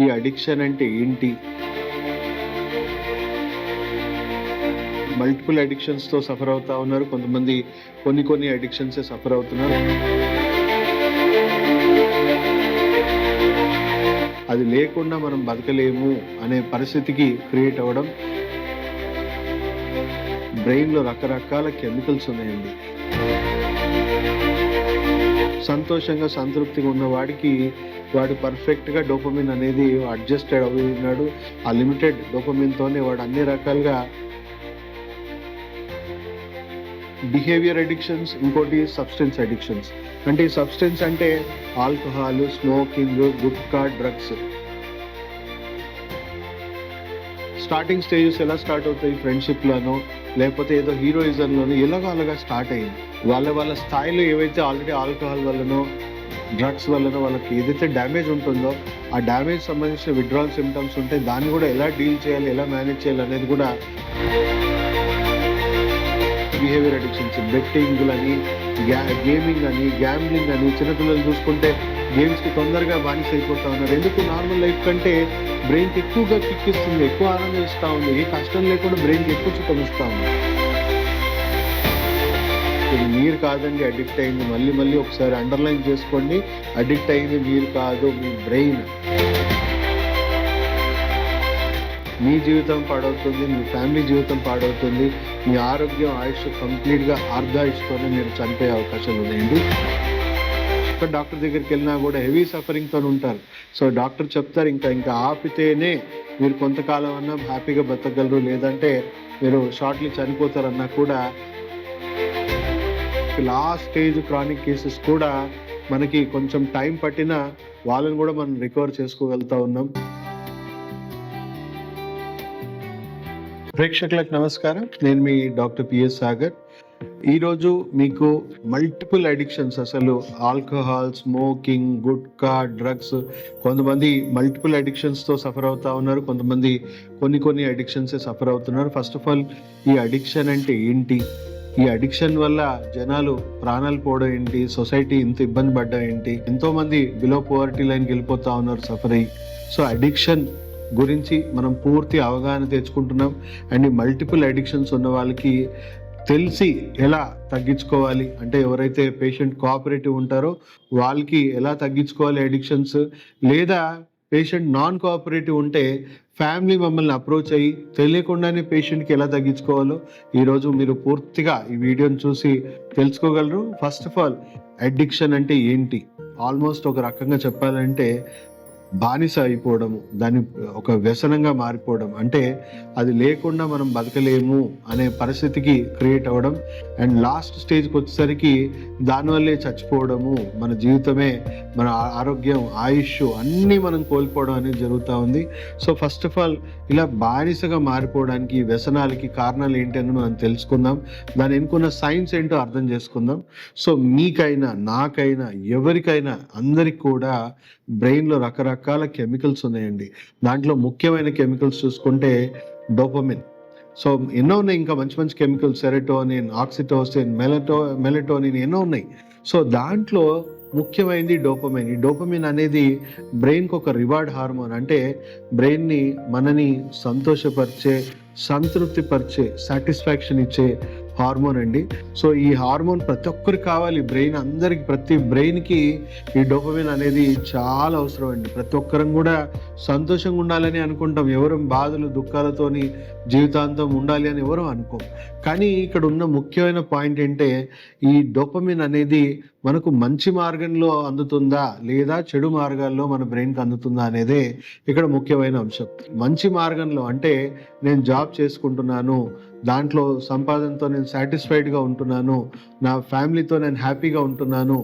ఈ అడిక్షన్ అంటే ఏంటి? మల్టిపుల్ అడిక్షన్స్తో సఫర్ అవుతా ఉన్నారు కొంతమంది. కొన్ని అడిక్షన్సే సఫర్ అవుతున్నారు. అది లేకుండా మనం బతకలేము అనే పరిస్థితికి క్రియేట్ అవ్వడం. బ్రెయిన్లో రకరకాల కెమికల్స్ ఉన్నాయండి. సంతోషంగా సంతృప్తిగా ఉన్న వాడికి వాడు పర్ఫెక్ట్గా డోపమిన్ అనేది అడ్జస్టెడ్ అవి ఉన్నాడు. ఆ లిమిటెడ్ డోపమిన్తోనే వాడు అన్ని రకాలుగా బిహేవియర్ అడిక్షన్స్, ఇంకోటి సబ్స్టెన్స్ అడిక్షన్స్. అంటే ఈ సబ్స్టెన్స్ అంటే alcohol, smoking, gutka, drugs. Starting stages ఎలా స్టార్ట్ అవుతాయి? ఫ్రెండ్షిప్లోనో లేకపోతే ఏదో హీరోయిజంలోనో అలాగా స్టార్ట్ అయ్యింది. వాళ్ళ స్థాయిలో ఏవైతే ఆల్రెడీ ఆల్కహాల్ వల్లనో డ్రగ్స్ వల్లనో వాళ్ళకి ఏదైతే డ్యామేజ్ ఉంటుందో ఆ డ్యామేజ్ సంబంధించిన విత్డ్రావల్ సిమ్టమ్స్ ఉంటాయి. దాన్ని కూడా ఎలా డీల్ చేయాలి, ఎలా మేనేజ్ చేయాలి అనేది కూడా బిహేవియర్ అడిక్షన్స్. బెట్టింగ్లని, గేమింగ్ అని, గ్యాంబ్లింగ్ అని. చిన్నపిల్లలు చూసుకుంటే గేమ్స్కి తొందరగా బానిస అయిపోతా ఉన్నారు. ఎందుకు? నార్మల్ లైఫ్ కంటే బ్రెయిన్కి ఎక్కువగా కిక్ ఇస్తుంది, ఎక్కువ ఆనందం ఇస్తూ ఉంది. ఏ కష్టం లేకుండా బ్రెయిన్కి ఎక్కువ సుఖం ఇస్తూ ఉంది. ఇది మీరు కాదండి అడిక్ట్ అయింది. మళ్ళీ ఒకసారి అండర్లైన్ చేసుకోండి. అడిక్ట్ అయింది మీరు కాదు, మీ బ్రెయిన్. మీ జీవితం పాడవుతుంది, మీ ఫ్యామిలీ జీవితం పాడవుతుంది, మీ ఆరోగ్యం, ఆయుష్ కంప్లీట్గా ఆర్ధాయుష్తోనే మీరు చనిపోయే అవకాశాలు ఉన్నాయండి. డాక్టర్ దగ్గరికి వెళ్ళినా కూడా హెవీ సఫరింగ్తో ఉంటారు. సో డాక్టర్ చెప్తారు ఇంకా ఆపితేనే మీరు కొంతకాలం అన్నా హ్యాపీగా బతకగలరు, లేదంటే మీరు షార్ట్లీ చనిపోతారన్నా కూడా. లాస్ట్ స్టేజ్ క్రానిక్ కేసెస్ కూడా మనకి కొంచెం టైం పట్టినా వాళ్ళని కూడా మనం రికవర్ చేసుకోగలుగుతా ఉన్నాం. ప్రేక్షకులకు నమస్కారం. నేను మీ డాక్టర్ పిఎస్ సాగర్. ఈరోజు మీకు మల్టిపుల్ అడిక్షన్స్, అసలు ఆల్కహాల్, స్మోకింగ్, గుట్కా, డ్రగ్స్. కొంతమంది మల్టిపుల్ అడిక్షన్స్తో సఫర్ అవుతా ఉన్నారు, కొంతమంది కొన్ని అడిక్షన్సే సఫర్ అవుతున్నారు. ఫస్ట్ ఆఫ్ ఆల్, ఈ అడిక్షన్ అంటే ఏంటి? ఈ అడిక్షన్ వల్ల జనాలు ప్రాణాలు పోవడం ఏంటి? సొసైటీ ఇంత ఇబ్బంది పడ్డం ఏంటి? ఎంతోమంది బిలో పోవర్టీ లైన్కి వెళ్ళిపోతా ఉన్నారు సఫర్ అయ్యి. సో అడిక్షన్ గురించి మనం పూర్తి అవగాహన తెచ్చుకుంటున్నాం. అండ్ ఈ మల్టిపుల్ అడిక్షన్స్ ఉన్న వాళ్ళకి తెలిసి ఎలా తగ్గించుకోవాలి, అంటే ఎవరైతే పేషెంట్ కోఆపరేటివ్ ఉంటారో వాళ్ళకి ఎలా తగ్గించుకోవాలి అడిక్షన్స్, లేదా పేషెంట్ నాన్ కోఆపరేటివ్ ఉంటే ఫ్యామిలీ మమ్మల్ని అప్రోచ్ అయ్యి తెలియకుండానే పేషెంట్కి ఎలా తగ్గించుకోవాలో ఈరోజు మీరు పూర్తిగా ఈ వీడియోని చూసి తెలుసుకోగలరు. ఫస్ట్ ఆఫ్ ఆల్, అడిక్షన్ అంటే ఏంటి? ఆల్మోస్ట్ ఒక రకంగా చెప్పాలంటే బానిస అయిపోవడము, దాన్ని ఒక వ్యసనంగా మారిపోవడం. అంటే అది లేకుండా మనం బతకలేము అనే పరిస్థితికి క్రియేట్ అవ్వడం. అండ్ లాస్ట్ స్టేజ్కి వచ్చేసరికి దానివల్లే చచ్చిపోవడము, మన జీవితమే, మన ఆరోగ్యం, ఆయుష్ అన్నీ మనం కోల్పోవడం అనేది జరుగుతూ ఉంది. సో ఫస్ట్ ఆఫ్ ఆల్, ఇలా బానిసగా మారిపోవడానికి, వ్యసనాలకి కారణాలు ఏంటని మనం తెలుసుకుందాం. దాని ఎన్నుకున్న సైన్స్ ఏంటో అర్థం చేసుకుందాం. సో మీకైనా, నాకైనా, ఎవరికైనా, అందరికి కూడా బ్రెయిన్లో రకరకాల కెమికల్స్ ఉన్నాయండి. దాంట్లో ముఖ్యమైన కెమికల్స్ చూసుకుంటే డోపమిన్. సో ఎన్నో ఉన్నాయి, ఇంకా మంచి కెమికల్స్, సెరోటోనిన్, ఆక్సిటోసిన్, మెలటోనిన్ ఎన్నో ఉన్నాయి. సో దాంట్లో ముఖ్యమైనది డోపమిన్. ఈ డోపమిన్ అనేది బ్రెయిన్కి ఒక రివార్డ్ హార్మోన్. అంటే బ్రెయిన్ని, మనని సంతోషపరిచే, సంతృప్తిపరిచే, సాటిస్ఫాక్షన్ ఇచ్చే హార్మోన్ అండి. సో ఈ హార్మోన్ ప్రతి ఒక్కరికి కావాలి. బ్రెయిన్ అందరికి, ప్రతి బ్రెయిన్కి ఈ డోపమిన్ అనేది చాలా అవసరం అండి. ప్రతి ఒక్కరం కూడా సంతోషంగా ఉండాలని అనుకుంటాం. ఎవరు బాధలు, దుఃఖాలతోని జీవితాంతం ఉండాలి అని ఎవరు అనుకోం. కానీ ఇక్కడ ఉన్న ముఖ్యమైన పాయింట్ ఏంటంటే, ఈ డోపమిన్ అనేది మనకు మంచి మార్గంలో అందుతుందా లేదా చెడు మార్గాల్లో మన బ్రెయిన్కి అందుతుందా అనేదే ఇక్కడ ముఖ్యమైన అంశం. మంచి మార్గంలో అంటే నేను జాబ్ చేసుకుంటున్నాను, దాంట్లో సంపాదనతో నేను సాటిస్ఫైడ్గా ఉంటున్నాను, నా ఫ్యామిలీతో నేను హ్యాపీగా ఉంటున్నాను,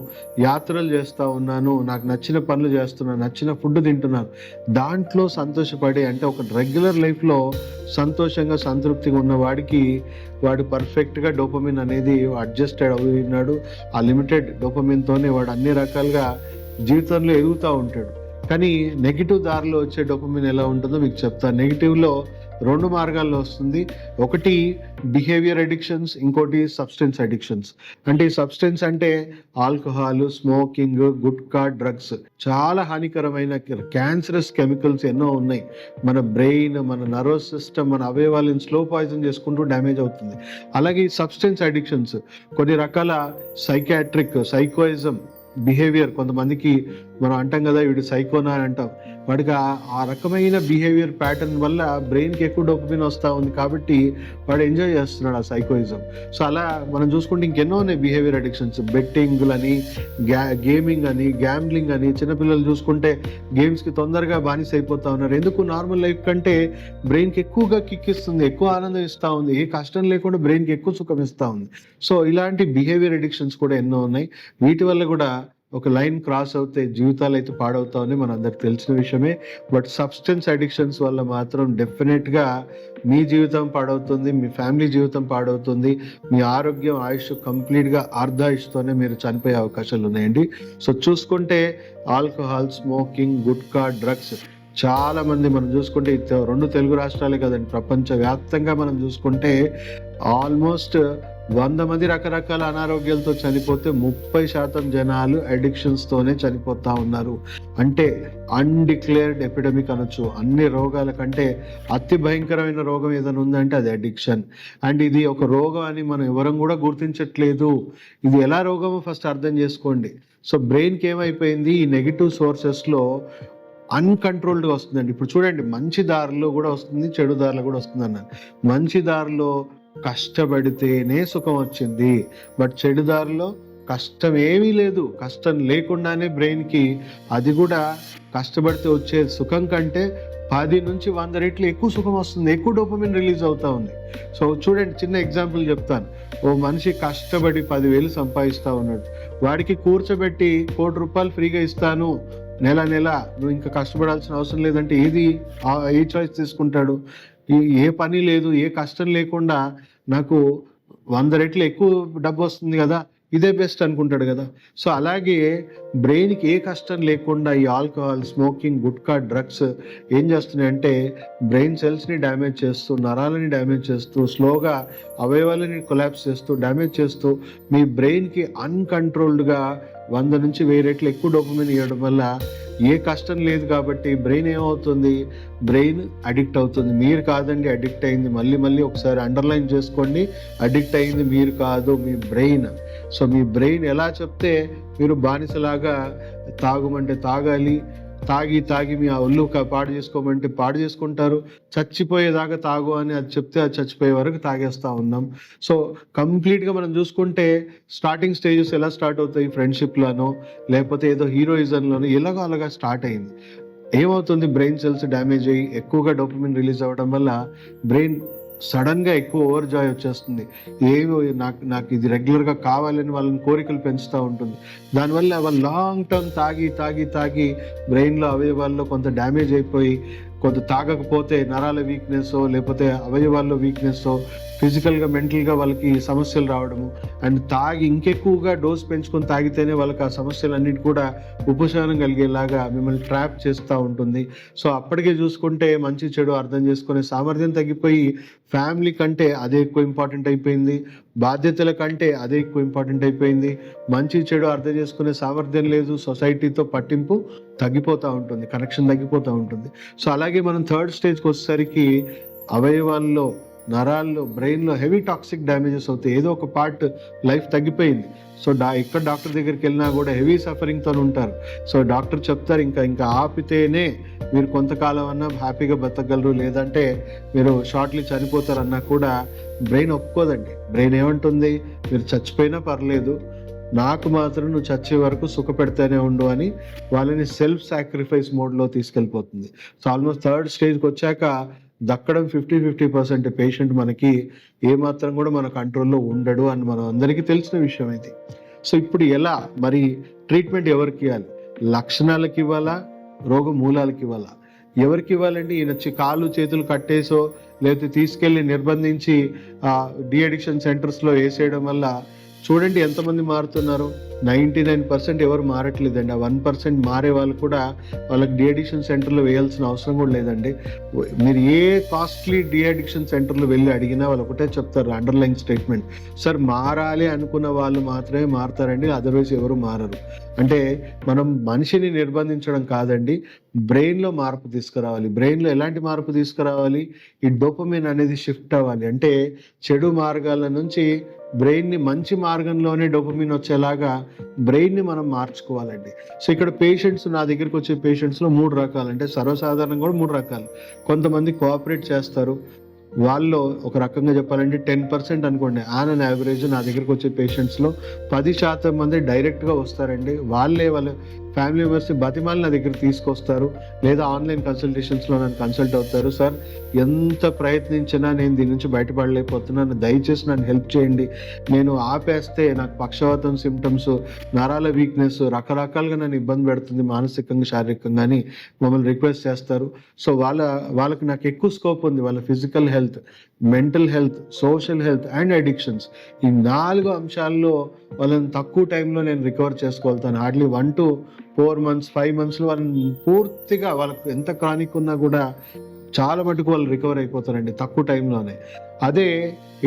యాత్రలు చేస్తూ ఉన్నాను, నాకు నచ్చిన పనులు చేస్తున్నాను, నచ్చిన ఫుడ్ తింటున్నాను, దాంట్లో సంతోషపడి, అంటే ఒక రెగ్యులర్ లైఫ్లో సంతోషంగా సంతృప్తిగా ఉన్న వాడికి వాడు పర్ఫెక్ట్గా డోపమిన్ అనేది అడ్జస్టెడ్ అవుతున్నాడు. ఆ లిమిటెడ్ డోపమిన్తోనే వాడు అన్ని రకాలుగా జీవితంలో ఎదుగుతూ ఉంటాడు. కానీ నెగిటివ్ దారిలో వచ్చే డోపమిన్ ఎలా ఉంటుందో మీకు చెప్తాను. నెగిటివ్లో 2 మార్గాల్లో వస్తుంది. ఒకటి బిహేవియర్ అడిక్షన్స్, ఇంకోటి సబ్స్టెన్స్ అడిక్షన్స్. అంటే ఈ సబ్స్టెన్స్ అంటే ఆల్కహాల్, స్మోకింగ్, గుట్కా, డ్రగ్స్. చాలా హానికరమైన క్యాన్సరస్ కెమికల్స్ ఎన్నో ఉన్నాయి. మన బ్రెయిన్, మన నర్వస్ సిస్టమ్, మన అవయవాలను స్లో పాయిజన్ చేసుకుంటూ డ్యామేజ్ అవుతుంది. అలాగే ఈ సబ్స్టెన్స్ అడిక్షన్స్ కొన్ని రకాల సైకోయిజం బిహేవియర్, కొంతమందికి మనం అంటాం కదా వీడు సైకోనా అని అంటాం. వాడికి ఆ రకమైన బిహేవియర్ ప్యాటర్న్ వల్ల బ్రెయిన్కి ఎక్కువ డోపమిన్ వస్తూ ఉంది కాబట్టి వాడు ఎంజాయ్ చేస్తున్నాడు ఆ సైకోయిజం. సో అలా మనం చూసుకుంటే ఇంకెన్నో ఉన్నాయి బిహేవియర్ అడిక్షన్స్. బెట్టింగ్లని, గేమింగ్ అని, గ్యాంబ్లింగ్ అని. చిన్నపిల్లలు చూసుకుంటే గేమ్స్కి తొందరగా బానిస అయిపోతా ఉన్నారు. ఎందుకు? నార్మల్ లైఫ్ కంటే బ్రెయిన్కి ఎక్కువగా కిక్ ఇస్తుంది, ఎక్కువ ఆనందం ఇస్తూ ఉంది, ఏ కష్టం లేకుండా బ్రెయిన్కి ఎక్కువ సుఖం ఇస్తూ ఉంది. సో ఇలాంటి బిహేవియర్ అడిక్షన్స్ కూడా ఎన్నో ఉన్నాయి. వీటి వల్ల కూడా ఒక లైన్ క్రాస్ అవుతే జీవితాలు అయితే పాడవుతామని మన అందరికి తెలిసిన విషయమే. బట్ సబ్స్టెన్స్ అడిక్షన్స్ వల్ల మాత్రం డెఫినెట్గా మీ జీవితం పాడవుతుంది, మీ ఫ్యామిలీ జీవితం పాడవుతుంది, మీ ఆరోగ్యం, ఆయుష్ కంప్లీట్గా ఆయుష్తోనే మీరు చనిపోయే అవకాశాలు ఉన్నాయండి. సో చూసుకుంటే ఆల్కహాల్, స్మోకింగ్, గుట్కా, డ్రగ్స్ చాలా మంది మనం చూసుకుంటే 2 తెలుగు రాష్ట్రాలే కదండి, ప్రపంచవ్యాప్తంగా మనం చూసుకుంటే ఆల్మోస్ట్ 100 మంది రకరకాల అనారోగ్యాలతో చనిపోతే 30% జనాలు అడిక్షన్స్తోనే చనిపోతా ఉన్నారు. అంటే అన్డిక్లేర్డ్ ఎపిడమిక్ అనొచ్చు. అన్ని రోగాల కంటే అతి భయంకరమైన రోగం ఏదైనా ఉందంటే అది అడిక్షన్. అండ్ ఇది ఒక రోగం అని మనం ఎవరం కూడా గుర్తించట్లేదు. ఇది ఎలా రోగమో ఫస్ట్ అర్థం చేసుకోండి. సో బ్రెయిన్కి ఏమైపోయింది, ఈ నెగిటివ్ సోర్సెస్లో అన్కంట్రోల్డ్గా వస్తుందండి. ఇప్పుడు చూడండి, మంచి దారిలో కూడా వస్తుంది, చెడు దారిలో కూడా వస్తుంది అన్నాను. మంచి దారిలో కష్టపడితేనే సుఖం వచ్చింది, బట్ చెడు దారిలో కష్టం ఏమీ లేదు. కష్టం లేకుండానే బ్రెయిన్కి అది కూడా కష్టపడితే వచ్చే సుఖం కంటే 10 నుంచి 100 రెట్లు ఎక్కువ సుఖం వస్తుంది, ఎక్కువ డోపమిన్ రిలీజ్ అవుతా ఉంది. సో చూడండి, చిన్న ఎగ్జాంపుల్ చెప్తాను. ఓ మనిషి కష్టపడి 10,000 సంపాదిస్తూ ఉన్నాడు. వాడికి కూర్చోబెట్టి ₹1,00,00,000 ఫ్రీగా ఇస్తాను, నెల నువ్వు ఇంకా కష్టపడాల్సిన అవసరం లేదంటే ఏ చాయిస్ తీసుకుంటాడు? ఏ పని లేదు, ఏ కష్టం లేకుండా నాకు 100 రెట్లు ఎక్కువ డబ్బు వస్తుంది కదా, ఇదే బెస్ట్ అనుకుంటాడు కదా. సో అలాగే బ్రెయిన్కి ఏ కష్టం లేకుండా ఈ ఆల్కహాల్, స్మోకింగ్, గుట్కా, డ్రగ్స్ ఏం చేస్తున్నాయంటే బ్రెయిన్ సెల్స్ని డ్యామేజ్ చేస్తూ, నరాలని డ్యామేజ్ చేస్తూ, స్లోగా అవయవాలని కొలాప్స్ చేస్తూ, డ్యామేజ్ చేస్తూ మీ బ్రెయిన్కి అన్కంట్రోల్డ్గా 100 నుంచి 1000 రెట్లు ఎక్కువ డోపమిన్ ఇవ్వడం వల్ల ఏ కష్టం లేదు కాబట్టి బ్రెయిన్ ఏమవుతుంది, బ్రెయిన్ అడిక్ట్ అవుతుంది. మీరు కాదండి అడిక్ట్ అయింది, మళ్ళీ ఒకసారి అండర్లైన్ చేసుకోండి, అడిక్ట్ అయింది మీరు కాదు, మీ బ్రెయిన్. సో మీ బ్రెయిన్ ఎలా చెప్తే మీరు బానిసలాగా తాగమంటే తాగాలి, తాగి మీ ఆ ఒళ్ళు పాడు చేసుకోమంటే పాడు చేసుకుంటారు, చచ్చిపోయేదాకా తాగు అని అది చెప్తే అది చచ్చిపోయే వరకు తాగేస్తూ ఉన్నాం. సో కంప్లీట్గా మనం చూసుకుంటే స్టార్టింగ్ స్టేజెస్ ఎలా స్టార్ట్ అవుతాయి, ఫ్రెండ్షిప్లోనో లేకపోతే ఏదో హీరోయిజంలోనో ఎలాగో అలాగా స్టార్ట్ అయింది. ఏమవుతుంది, బ్రెయిన్ సెల్స్ డ్యామేజ్ అయ్యి ఎక్కువగా డోపమిన్ రిలీజ్ అవ్వడం వల్ల బ్రెయిన్ సడన్గా ఎక్కువ ఓవర్ జాయ్ వచ్చేస్తుంది. ఏవో నాకు ఇది రెగ్యులర్గా కావాలని వాళ్ళని కోరికలు పెంచుతూ ఉంటుంది. దానివల్ల వాళ్ళు లాంగ్ టర్మ్ తాగి బ్రెయిన్లో, అవయవాల్లో కొంత డ్యామేజ్ అయిపోయి, కొంత తాగకపోతే నరాల వీక్నెస్ లేకపోతే అవయవాల్లో వీక్నెస్, ఫిజికల్గా, మెంటల్గా వాళ్ళకి సమస్యలు రావడము. అండ్ తాగి ఇంకెక్కువగా డోస్ పెంచుకొని తాగితేనే వాళ్ళకి ఆ సమస్యలన్నిటి కూడా ఉపశమనం కలిగేలాగా మిమ్మల్ని ట్రాప్ చేస్తూ ఉంటుంది. సో అప్పటికే చూసుకుంటే మంచి చెడు అర్థం చేసుకునే సామర్థ్యం తగ్గిపోయి ఫ్యామిలీ కంటే అదే ఎక్కువ ఇంపార్టెంట్ అయిపోయింది, బాధ్యతల కంటే అదే ఎక్కువ ఇంపార్టెంట్ అయిపోయింది. మంచి చెడు అర్థం చేసుకునే సామర్థ్యం లేదు, సొసైటీతో పట్టింపు తగ్గిపోతూ ఉంటుంది, కనెక్షన్ తగ్గిపోతూ ఉంటుంది. సో అలాగే మనం 3rd స్టేజ్కి వచ్చేసరికి అవయవాల్లో, నరాల్లో, బ్రెయిన్లో హెవీ టాక్సిక్ డ్యామేజెస్ అవుతాయి. ఏదో ఒక పార్ట్ లైఫ్ తగ్గిపోయింది. సో ఎక్కడ డాక్టర్ దగ్గరికి వెళ్ళినా కూడా హెవీ సఫరింగ్తో ఉంటారు. సో డాక్టర్ చెప్తారు ఇంకా ఆపితేనే మీరు కొంతకాలం అన్నా హ్యాపీగా బతకగలరు, లేదంటే మీరు షార్ట్లీ చనిపోతారన్నా కూడా బ్రెయిన్ ఒప్పుకోదండి. బ్రెయిన్ ఏమంటుంది, మీరు చచ్చిపోయినా పర్లేదు, నాకు మాత్రం నువ్వు చచ్చే వరకు సుఖ పెడితేనే ఉండు అని వాళ్ళని సెల్ఫ్ సాక్రిఫైస్ మోడ్లో తీసుకెళ్ళిపోతుంది. సో ఆల్మోస్ట్ 3rd స్టేజ్కి వచ్చాక దక్కడం 50% పేషెంట్ మనకి ఏమాత్రం కూడా మన కంట్రోల్లో ఉండడు అని మనం అందరికీ తెలిసిన విషయం ఇది. సో ఇప్పుడు ఎలా మరి ట్రీట్మెంట్ ఎవరికి ఇవ్వాలి? లక్షణాలకు ఇవ్వాలా, రోగ మూలాలకు ఇవ్వాలా? ఎవరికి ఇవ్వాలండి? ఈయన కాళ్ళు చేతులు కట్టేసో లేకపోతే తీసుకెళ్ళి నిర్బంధించి డీ అడిక్షన్ సెంటర్స్లో వేసేయడం వల్ల చూడండి ఎంతమంది మారుతున్నారు. 99% ఎవరు మారట్లేదండి. ఆ 1% మారే వాళ్ళు కూడా వాళ్ళకి డీ అడిక్షన్ సెంటర్లో వేయాల్సిన అవసరం కూడా లేదండి. మీరు ఏ కాస్ట్లీ డీ అడిక్షన్ సెంటర్లో వెళ్ళి అడిగినా వాళ్ళు ఒకటే చెప్తారు, అండర్లైన్ స్టేట్మెంట్, సార్ మారాలి అనుకున్న వాళ్ళు మాత్రమే మారుతారండి, అదర్వైజ్ ఎవరు మారరు. అంటే మనం మనిషిని నిర్బంధించడం కాదండి, బ్రెయిన్లో మార్పు తీసుకురావాలి. బ్రెయిన్లో ఎలాంటి మార్పు తీసుకురావాలి? ఈ డోపమిన్ అనేది షిఫ్ట్ అవ్వాలి. అంటే చెడు మార్గాల నుంచి బ్రెయిన్ని మంచి మార్గంలోనే డోపమిన్ వచ్చేలాగా బ్రెయిన్ని మనం మార్చుకోవాలండి. సో ఇక్కడ పేషెంట్స్, నా దగ్గరికి వచ్చే పేషెంట్స్లో 3 రకాలు, అంటే సర్వసాధారణంగా కూడా 3 రకాలు. కొంతమంది కోఆపరేట్ చేస్తారు. వాళ్ళు ఒక రకంగా చెప్పాలంటే 10% అనుకోండి, ఆన్ అన్ యావరేజ్ నా దగ్గరికి వచ్చే పేషెంట్స్లో 10% మంది డైరెక్ట్గా వస్తారండి. వాళ్ళ ఫ్యామిలీ మెంబర్స్ని బతిమాలి నా దగ్గర తీసుకొస్తారు, లేదా ఆన్లైన్ కన్సల్టేషన్స్లో నన్ను కన్సల్ట్ అవుతారు. సార్ ఎంత ప్రయత్నించినా నేను దీని నుంచి బయటపడలేకపోతున్నాను, దయచేసి నన్ను హెల్ప్ చేయండి, నేను ఆపేస్తే నాకు పక్షవాతం సిమ్టమ్స్, నరాల వీక్నెస్, రకరకాలుగా నన్ను ఇబ్బంది పెడుతుంది మానసికంగా శారీరకంగా అని మమ్మల్ని రిక్వెస్ట్ చేస్తారు. సో వాళ్ళకి నాకు ఎక్కువ స్కోప్ ఉంది. వాళ్ళ physical health, mental health, social health and addictions, ఈ 4 అంశాల్లో వాళ్ళని తక్కువ టైంలో నేను రికవర్ చేసుకోగలుగుతాను. హార్డ్లీ 1 to 4 months 5 monthsలో వాళ్ళని పూర్తిగా, వాళ్ళకు ఎంత క్రానిక్ ఉన్నా కూడా చాలా మటుకు వాళ్ళు రికవర్ అయిపోతారండి తక్కువ టైంలోనే. అదే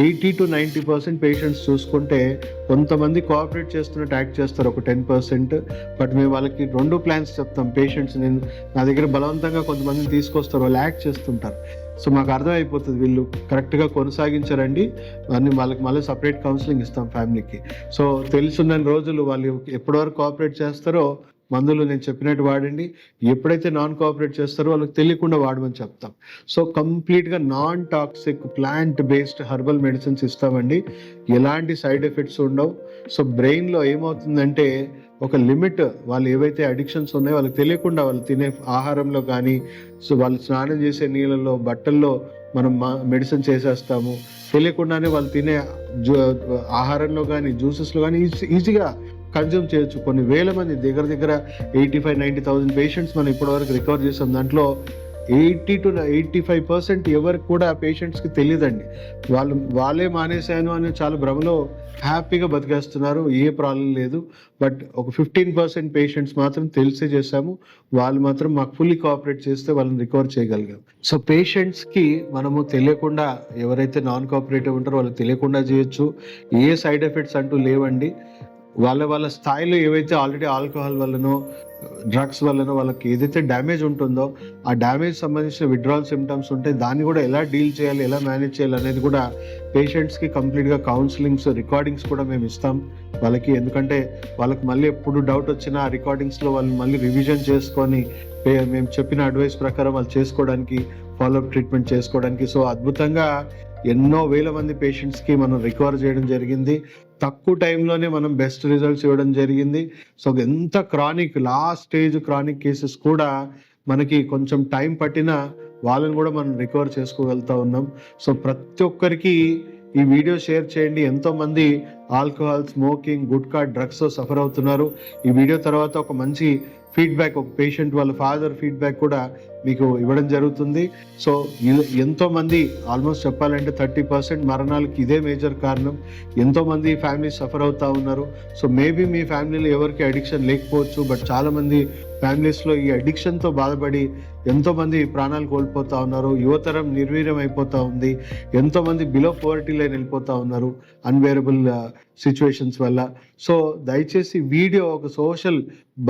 80 to 90% పేషెంట్స్ చూసుకుంటే కొంతమంది కోఆపరేట్ చేస్తున్నట్టు యాక్ట్ చేస్తారు, ఒక 10%. బట్ మేము వాళ్ళకి 2 ప్లాన్స్ చెప్తాం. పేషెంట్స్ నా దగ్గర బలవంతంగా కొంతమందిని తీసుకొస్తారు, వాళ్ళు యాక్ట్ చేస్తుంటారు. సో మాకు అర్థమైపోతుంది వీళ్ళు కరెక్ట్గా కొనసాగించారండి అని, వాళ్ళకి మళ్ళీ సపరేట్ కౌన్సిలింగ్ ఇస్తాం ఫ్యామిలీకి. సో తెలుసున్న రోజులు వాళ్ళు ఎప్పటివరకు కోఆపరేట్ చేస్తారో మందులు నేను చెప్పినట్టు వాడండి, ఎప్పుడైతే నాన్ కోఆపరేట్ చేస్తారో వాళ్ళకి తెలియకుండా వాడమని చెప్తాం. సో కంప్లీట్గా non toxic plant based herbal medicines ఇస్తామండి, ఎలాంటి సైడ్ ఎఫెక్ట్స్ ఉండవు. సో బ్రెయిన్లో ఏమవుతుందంటే ఒక లిమిట్, వాళ్ళు ఏవైతే అడిక్షన్స్ ఉన్నాయో వాళ్ళకి తెలియకుండా వాళ్ళు తినే ఆహారంలో కానీ, సో వాళ్ళు స్నానం చేసే నీళ్ళలో, బట్టల్లో మనం మెడిసిన్ చేసేస్తాము. తెలియకుండానే వాళ్ళు తినే ఆహారంలో కానీ, జ్యూసెస్లో కానీ ఈజీగా కన్జ్యూమ్ చేయొచ్చు. కొన్ని వేల మంది, దగ్గర 85,000-90,000 పేషెంట్స్ మనం ఇప్పటివరకు రికవర్ చేసాం. దాంట్లో 80 to 85% ఎవరికి కూడా పేషెంట్స్కి తెలియదండి. వాళ్ళే మానేశాను అని చాలా భ్రమలో హ్యాపీగా బతికేస్తున్నారు, ఏ ప్రాబ్లం లేదు. బట్ ఒక 15% పేషెంట్స్ మాత్రం తెలిసే చేశాము, వాళ్ళు మాత్రం మాకు ఫుల్లీ కోఆపరేట్ చేస్తే వాళ్ళని రికవర్ చేయగలిగాం. సో పేషెంట్స్కి మనము తెలియకుండా, ఎవరైతే నాన్ కోఆపరేటివ్ ఉంటారో వాళ్ళకి తెలియకుండా చేయొచ్చు, ఏ సైడ్ ఎఫెక్ట్స్ అంటూ లేవండి. వాళ్ళ స్థాయిలో ఏవైతే ఆల్రెడీ ఆల్కహాల్ వల్లనో డ్రగ్స్ వల్లనో వాళ్ళకి ఏదైతే డ్యామేజ్ ఉంటుందో ఆ డ్యామేజ్ సంబంధించిన విత్డ్రావల్ సిమ్టమ్స్ ఉంటే దాన్ని కూడా ఎలా డీల్ చేయాలి, ఎలా మేనేజ్ చేయాలి అనేది కూడా పేషెంట్స్కి కంప్లీట్గా కౌన్సిలింగ్స్, రికార్డింగ్స్ కూడా మేము ఇస్తాం వాళ్ళకి. ఎందుకంటే వాళ్ళకి మళ్ళీ ఎప్పుడు డౌట్ వచ్చినా ఆ రికార్డింగ్స్లో వాళ్ళు మళ్ళీ రివిజన్ చేసుకొని మేము చెప్పిన అడ్వైస్ ప్రకారం వాళ్ళు చేసుకోవడానికి, ఫాలోఅప్ ట్రీట్మెంట్ చేసుకోవడానికి. సో అద్భుతంగా ఎన్నో వేల మంది పేషెంట్స్కి మనం రికవర్ చేయడం జరిగింది. తక్కువ టైంలోనే మనం బెస్ట్ రిజల్ట్స్ ఇవ్వడం జరిగింది. సో ఎంత chronic, last stage chronic cases కూడా మనకి కొంచెం టైం పట్టినా వాళ్ళని కూడా మనం రికవర్ చేసుకోగలుగుతా ఉన్నాం. సో ప్రతి ఒక్కరికి ఈ వీడియో షేర్ చేయండి. ఎంతోమంది alcohol, smoking, gutka, drugs suffer అవుతున్నారు. ఈ వీడియో తర్వాత ఒక మంచి ఫీడ్బ్యాక్, ఒక పేషెంట్ వాళ్ళ ఫాదర్ ఫీడ్బ్యాక్ కూడా మీకు ఇవ్వడం జరుగుతుంది. సో ఎంతోమంది, ఆల్మోస్ట్ చెప్పాలంటే 30% మరణాలకి ఇదే మేజర్ కారణం. ఎంతోమంది ఫ్యామిలీ సఫర్ అవుతూ ఉన్నారు. సో మేబీ మీ ఫ్యామిలీలో ఎవరికి అడిక్షన్ లేకపోవచ్చు, బట్ చాలామంది ఫ్యామిలీస్లో ఈ అడిక్షన్తో బాధపడి ఎంతోమంది ప్రాణాలు కోల్పోతూ ఉన్నారు. యువతరం నిర్వీర్యం అయిపోతూ ఉంది. ఎంతోమంది బిలో పోవర్టీ లైన్ వెళ్ళిపోతూ ఉన్నారు అన్వేరబుల్ సిచ్యువేషన్స్ వల్ల. సో దయచేసి వీడియో ఒక సోషల్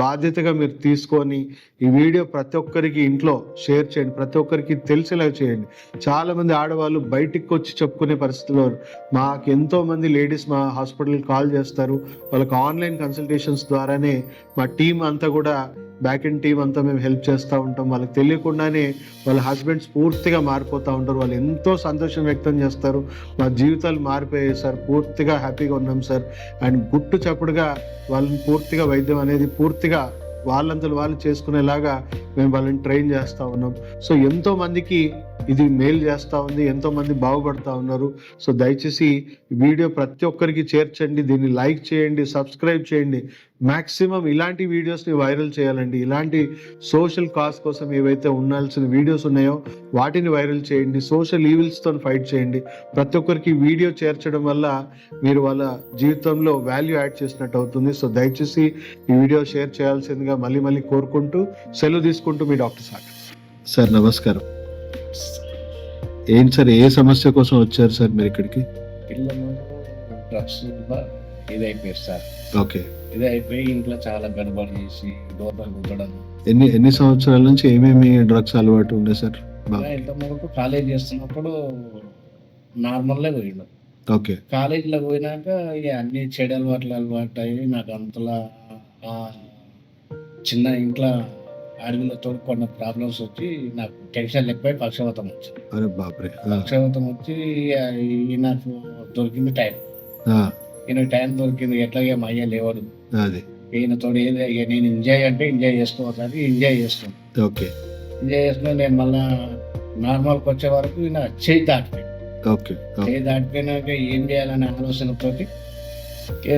బాధ్యతగా మీరు తీసుకొని ఈ వీడియో ప్రతి ఒక్కరికి ఇంట్లో షేర్ చేయండి, ప్రతి ఒక్కరికి తెలిసేలా చేయండి. చాలామంది ఆడవాళ్ళు బయటికి వచ్చి చెప్పుకునే పరిస్థితిలో, మాకు ఎంతోమంది లేడీస్ మా హాస్పిటల్కి కాల్ చేస్తారు. వాళ్ళకి ఆన్లైన్ కన్సల్టేషన్స్ ద్వారానే మా టీం అంతా కూడా, బ్యాక్ ఎండ్ టీం అంతా మేము హెల్ప్ చేస్తూ ఉంటాం. వాళ్ళకి తెలియకుండానే వాళ్ళ హస్బెండ్స్ పూర్తిగా మారిపోతూ ఉంటారు. వాళ్ళు ఎంతో సంతోషం వ్యక్తం చేస్తారు, మా జీవితాలు మారిపోయాయి సార్, పూర్తిగా హ్యాపీగా ఉన్నాం సార్. అండ్ గుట్టు చప్పుడుగా వాళ్ళని పూర్తిగా వైద్యం అనేది పూర్తిగా వాళ్ళంతలో వాళ్ళు చేసుకునేలాగా మేము వాళ్ళని ట్రైన్ చేస్తూ ఉన్నాం. సో ఎంతో మందికి ఇది మేలు చేస్తూ ఉంది, ఎంతోమంది బాగుపడతా ఉన్నారు. సో దయచేసి ఈ వీడియో ప్రతి ఒక్కరికి చేర్చండి, దీన్ని లైక్ చేయండి, సబ్స్క్రైబ్ చేయండి. మ్యాక్సిమం ఇలాంటి వీడియోస్ని వైరల్ చేయాలండి. ఇలాంటి సోషల్ కాజ్ కోసం ఏవైతే ఉండాల్సిన వీడియోస్ ఉన్నాయో వాటిని వైరల్ చేయండి. సోషల్ ఈవిల్స్తో ఫైట్ చేయండి. ప్రతి ఒక్కరికి వీడియో చేర్చడం వల్ల మీరు వాళ్ళ జీవితంలో వాల్యూ యాడ్ చేసినట్టు అవుతుంది. సో దయచేసి ఈ వీడియో షేర్ చేయాల్సిందిగా మళ్ళీ కోరుకుంటూ సెలవు తీసుకుంటూ మీ డాక్టర్ సార్. నమస్కారం. ఏంటి సార్, ఏ సమస్య కోసం వచ్చారు సార్ మీరు ఇక్కడికి? పిల్లలు డ్రగ్స్ ఇది అయిపోయారు సార్. ఓకే. ఇది అయిపోయి ఇంట్లో చాలా గడబడి చేసి దూరం ఉండడం. ఎన్ని సంవత్సరాల నుంచి ఏమేమి డ్రగ్స్ అలవాటు ఉండే సార్? ఇంతవరకు కాలేజ్ చేస్తున్నప్పుడు నార్మల్గా పోయిండు. ఓకే. కాలేజీలో పోయినాక ఇక అన్ని చెడు అలవాటు అయ్యి నాకు అంతలా చిన్న ఇంట్లో అడవిలతో కొన్ని ప్రాబ్లమ్స్ వచ్చి నాకు టెన్షన్ ఎక్కువై పక్షవాతం వచ్చింది. అరే బాప్రే. పక్షవాతం వచ్చి నాకు దొరికింది టైం. ఈయన టైం దొరికింది, ఎట్లాగే మా అయ్య లేవడు. ఈయనతో నేను ఎంజాయ్ చేసుకోవాలి, ఎంజాయ్ చేసుకున్నాను. ఓకే. ఎంజాయ్ చేసుకుని నేను మళ్ళా నార్మల్కి వచ్చే వరకు నా చేయి దాటిపోయింది. ఓకే. చేయి దాటిపోయినాక ఏం చేయాలనే ఆలోచనతోటి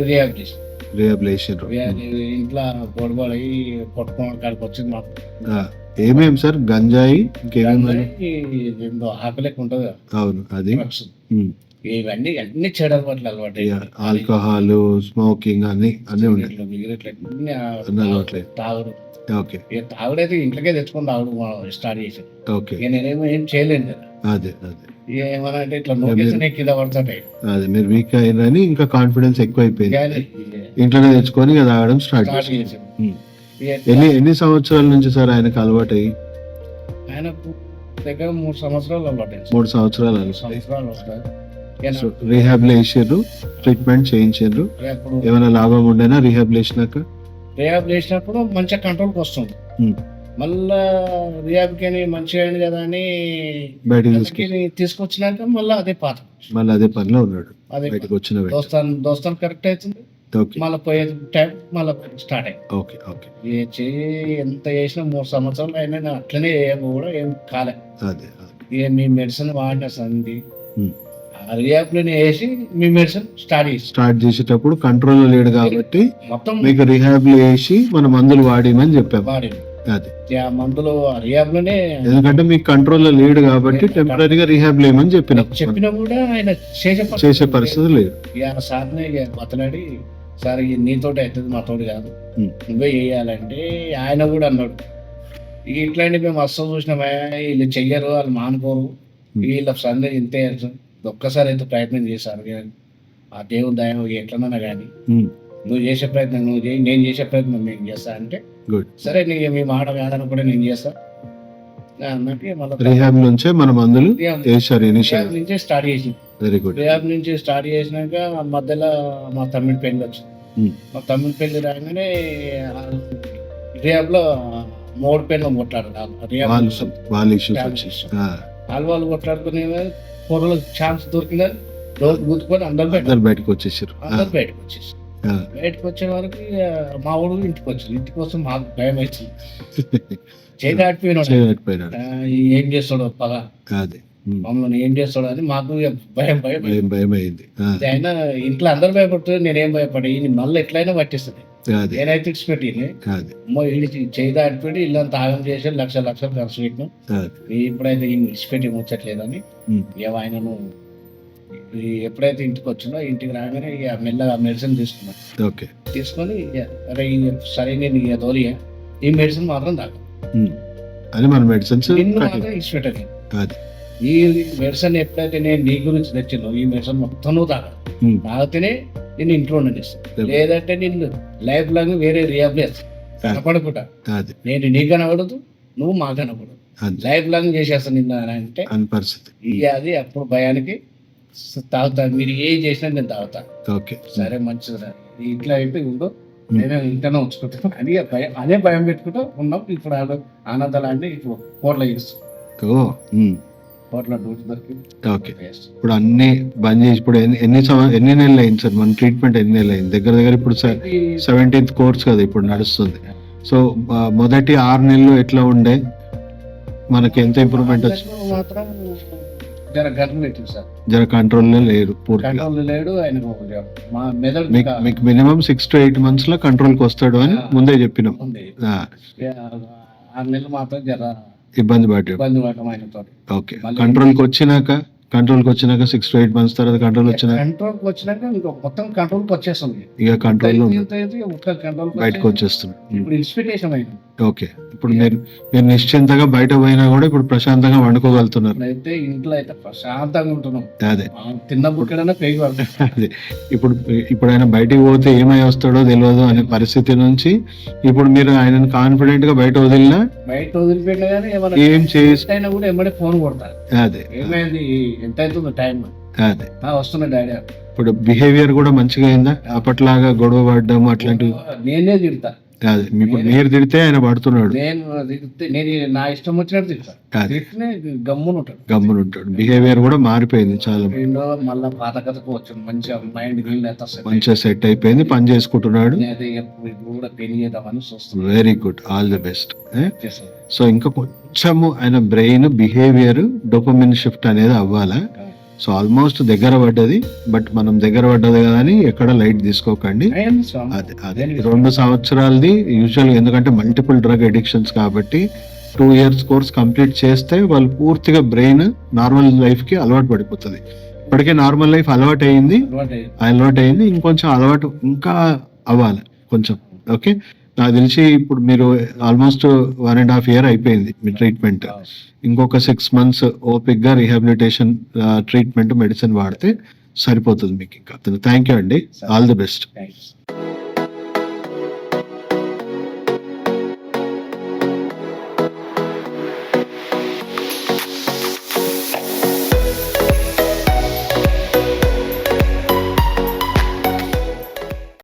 రిహాబిలిటేషన్ ఇంట్లో గొడవలు అయ్యి కొట్టుకోవడం కాడికి వచ్చింది మాకు. ఏమేమి సార్? గంజాయి ఏందో ఆకలేక ఉంటుంది కదా. అవును, అది ఇవన్నీ అన్ని చెడు అలవాటు, ఆల్కహాల్, స్మోకింగ్ అన్ని తాగుడు. ఓకే. తాగుడైతే ఇంట్లోకే తెచ్చుకొని తాగుడు స్టార్ట్ చేశాను. ఓకే. నేనేమో ఏం చేయలేను కదా. అదే ఏమన్నా అంటే ఇట్లా నోకేషన్ కింద పడుతుంటాయి. అదే మీరు వీక్ అయినని ఇంకా కాన్ఫిడెన్స్ ఎక్కువ అయిపోయింది. ఇంట్లోనే తెచ్చుకొని తాగడం స్టార్ట్ చేశాను. ఎన్ని సంవత్సరాల నుంచి సార్ ఆయనకు అలవాటు అయ్యి? ఆయనకు దగ్గర 3 సంవత్సరాలు అలవాటు. 3 సంవత్సరాలు వస్తాయి. రీహాబిలిటేషన్ ట్రీట్మెంట్ చేయించారు. ఏమైనా లాభం ఉండేనా రీహాబిలిటేషన్ అప్పుడు మంచిగా కంట్రోల్కి వస్తుంది. మళ్ళా రిహాబ్కి మంచిగా అయింది కదా అని బయటికి తీసుకొచ్చినాక మళ్ళీ అదే పనిలో ఉన్నాడు. బయటకు వచ్చిన దోస్తాను కరెక్ట్ అవుతుంది. మళ్ళీ పోయే టైం మళ్ళీ స్టార్ట్ అయింది. ఓకే. ఓకే. ఎంత చేసినా 3 సంవత్సరాలు అయినా అట్లనే కూడా ఏం కాలే. ఇక మీ మెడిసిన్ వాడిన సంది రిహాబ్లో వేసి మీ మెడిసిన్ స్టార్ట్ చేసేటప్పుడు కంట్రోల్లో లేడు కాబట్టి మొత్తం మీకు రిహాబ్లో వేసి మన మందులు వాడిమని చెప్పాము. ఆ మందులు రిహాబ్లోనే, ఎందుకంటే మీకు కంట్రోల్లో లేడు కాబట్టి టెంపరీగా రిహాబ్ లేమని చెప్పినా కూడా ఆయన చేసే పరిస్థితి లేదు. సార్ని బతలాడి, సార్ నీతోటి అవుతుంది మాతోటి కాదు, నువ్వే చేయాలంటే ఆయన కూడా అన్నాడు ఇట్లాంటి మేము అస్సలు చూసినామా, వీళ్ళు చెయ్యరు, వాళ్ళు మానుకోరు, వీళ్ళ సందే ఇంతే. ఒక్కసారి అయితే ప్రయత్నం చేశారు, ఆ దేవుని దయ ఎట్లన్నా కానీ నువ్వు చేసే ప్రయత్నం నువ్వు చేయి, నేను చేసే ప్రయత్నం నేను చేస్తా అంటే సరే నీకు మీ మాట కాదని కూడా నేను చేస్తా అన్నట్టు రిహాబ్ నుంచే మన మందులు నుంచే స్టార్ట్ చేసింది. రిహాబ్ నుంచి స్టార్ట్ చేసినాక మధ్యలో మా తమ్ముడి పెళ్లి వచ్చింది. మా తమ్ముడి పెళ్లి రాగానే రిహాబ్ లో 3 పెళ్ళి కొట్లాడారు. వాళ్ళు కొట్లాడుకునే పొరలో ఛాన్స్ దొరికిన రోజు గుర్తుకొని అందరు బయటకు వచ్చేసారు. బయటకు వచ్చే వరకు మా ఊరు ఇంటికి వచ్చారు. ఇంటికి వస్తే మాకు భయం అవుతుంది, చేయి దాటిపోయినాడు, ఏం చేస్తాడో పగా మమ్మల్ని ఏం చేస్తాడు అని మాకు భయం అయింది. అయినా ఇంట్లో అందరు భయపడుతుంది, నేనేం భయపడి మళ్ళీ ఎట్లయినా పట్టిస్తుంది. నేనైతే ఇచ్చిపెట్టి చేయి దాటిపెట్టి ఇల్లంతా ఆగం చేసి లక్షలు ఖర్చు పెట్టినాం. ఇప్పుడైతే ఇచ్చిపెట్టి ముచ్చట్లేదని ఆయనను ఎప్పుడైతే ఇంటికి వచ్చినో ఇంటికి రాగానే ఇక మెల్లగా మెడిసిన్ తీసుకున్నాను. తీసుకొని అరే సరే నేను ఇక తోలియా ఈ మెడిసిన్ మాత్రం తాగా అని మన మెడిసిన్స్ ఇచ్చిపెట్టలేదు. ఈ మెడిసిన్ ఎప్పుడైతే నేను నీ గురించి తెచ్చినో ఈ మెడిసిన్ మొత్తం తాగితేనే నేను ఇంట్లో ఉండేస్తాను, లేదంటే నిన్ను లైఫ్ లాంగ్ వేరే రిహాబ్ కనపడకుండా నేను నీ కనపడదు, నువ్వు మా కనపడదు, లైఫ్ లాంగ్ చేసేస్తాను నిన్న అంటే ఇక అది అప్పుడు భయానికి తాగుతా, మీరు ఏం చేసినా నేను తాగుతా. సరే మంచిది ఇట్లా అయిపోయి ఉందో నేనే ఇంటనే ఉంచుకుంటాను అని అదే భయం పెట్టుకుంటూ ఉన్నాం. ఇప్పుడు ఆనందాలు అంటే ఇప్పుడు కోట్ల చేస్తాం, కోట్ల డ్యూటీ దొరికి ఇప్పుడు అన్ని బంద్ చేసి ఇప్పుడు ఎన్ని నెలలు అయింది సార్ మన ట్రీట్మెంట్? ఎన్ని నెలలు అయింది? దగ్గర ఇప్పుడు 17th కోర్స్ కదా ఇప్పుడు నడుస్తుంది. సో మొదటి 6 నెలలు ఎట్లా ఉండే, మనకి ఎంత ఇంప్రూవ్మెంట్ వచ్చింది? అందులో మాత్రం జర గర్వం పెట్టింది సార్, జర కంట్రోల్లో లేరు పూర్తిగా. కంట్రోల్ లేడు ఆయన. మా మెదడు మీకు మినిమం 6 to 8 months లో కంట్రోల్కి వస్తాడు అని ముందే చెప్పినాం. ఉంది. ఆ, 6 నెలలు మాత్రం జర ఇబ్బంది పడ్డాడు. ఇబ్బంది పడటం ఆయనతో. ఓకే, కంట్రోల్కి వచ్చినాక 6 to 8 months తర్వాత కంట్రోల్ వచ్చినాక కంట్రోల్కి వచ్చినాక ఇంకా మొత్తం కంట్రోల్కి వచ్చేస్తుంది. ఇక కంట్రోల్లో కంట్రోల్ బయటకు వచ్చేస్తుంది. ఇప్పుడు ఇన్స్పిరేషన్ అయింది. ఓకే, ఇప్పుడు మీరు నిశ్చింతగా బయట పోయినా కూడా ఇప్పుడు ప్రశాంతంగా వండుకోగలుగుతున్నారు. అయితే ఇంట్లో అయితే ప్రశాంతంగా ఉంటున్నాం. అదే తిన్న బుక్కడైనా పెరిగి పడుతుంది. అదే ఇప్పుడు ఆయన బయటికి పోతే ఏమై వస్తాడో తెలియదు అనే పరిస్థితి నుంచి ఇప్పుడు మీరు ఆయనను కాన్ఫిడెంట్ గా బయట వదిలినా, బయట వదిలిపెట్టినా కానీ ఏం చేసి అయినా కూడా ఎమ్మడే ఫోన్ కొడతారు. అదే ఏమైంది, ఎంత అవుతుందో టైం, అదే వస్తున్నా డాడీ. ఇప్పుడు బిహేవియర్ కూడా మంచిగా అయిందా? అప్పట్లాగా గొడవ పడ్డం అట్లాంటివి? నేనే తిడతా. అదే ఇప్పుడు మీరు తిడితే ఆయన పడుతున్నాడు. నేను నా ఇష్టం వచ్చినట్టు తిడతా. తిట్టినే గమ్మున ఉంటాడు. బిహేవియర్ కూడా మారిపోయింది చాలా. మళ్ళీ పాత కథకు వచ్చాడు, మంచిగా మైండ్ మంచిగా సెట్ అయిపోయింది, పని చేసుకుంటున్నాడు. కూడా పెళ్లి చేద్దామని చూస్తున్నాను. Very good, all the best. So ఇంకా కొంచెము ఆయన బ్రెయిన్ బిహేవియర్ డోపమిన్ షిఫ్ట్ అనేది అవ్వాలా. సో ఆల్మోస్ట్ దగ్గర పడ్డది, బట్ మనం దగ్గర పడ్డది కదా అని ఎక్కడ లైట్ తీసుకోకండి. అదే 2 సంవత్సరాలది యూజువల్, ఎందుకంటే మల్టిపుల్ డ్రగ్ అడిక్షన్స్ కాబట్టి 2 years కోర్స్ కంప్లీట్ చేస్తే వాళ్ళు పూర్తిగా బ్రెయిన్ నార్మల్ లైఫ్ కి అలవాటు పడిపోతుంది. ఇప్పటికే నార్మల్ లైఫ్ అలవాటు అయింది, ఇంకొంచెం అలవాటు ఇంకా అవ్వాలి కొంచెం. ఓకే, నాకు తెలిసి ఇప్పుడు మీరు ఆల్మోస్ట్ 1.5 year అయిపోయింది మీ ట్రీట్మెంట్. ఇంకొక 6 months ఓపిక్గా రీహాబిలిటేషన్ ట్రీట్మెంట్ మెడిసిన్ వాడితే సరిపోతుంది మీకు. ఇంకా థ్యాంక్ యూ అండి, ఆల్ ది బెస్ట్.